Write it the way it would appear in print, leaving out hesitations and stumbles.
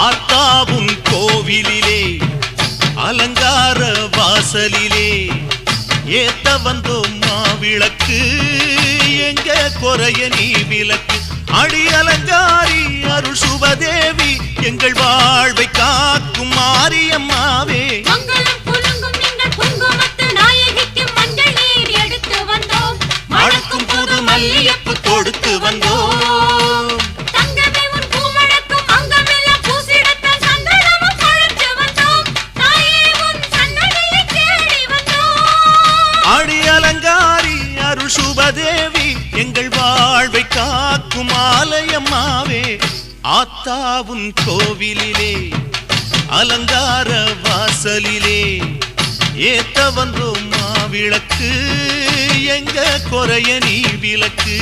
ஆத்தாவும் கோவிலிலே அலங்கார வாசலிலே ஏத்த வந்தோம் மாவிளக்கு எங்க குறைய நீ விளக்கு அடி அலங்காரி அருள் சுபதேவி எங்கள் வாழ்வை காக்கும் மாரியம்மாவே மணக்கும் புது மல்லியப்பு கொடுத்து வந்தோம் அடி அலங்காரி அருள் சுபதேவி எங்கள் வாழ்வை காக்கும் ஆலயம்மாவே ஆத்தாவும் கோவிலிலே அலங்கார வாசலிலே ஏத்த வந்தோம் மாவிளக்கு எங்க குறைய நீ விளக்கு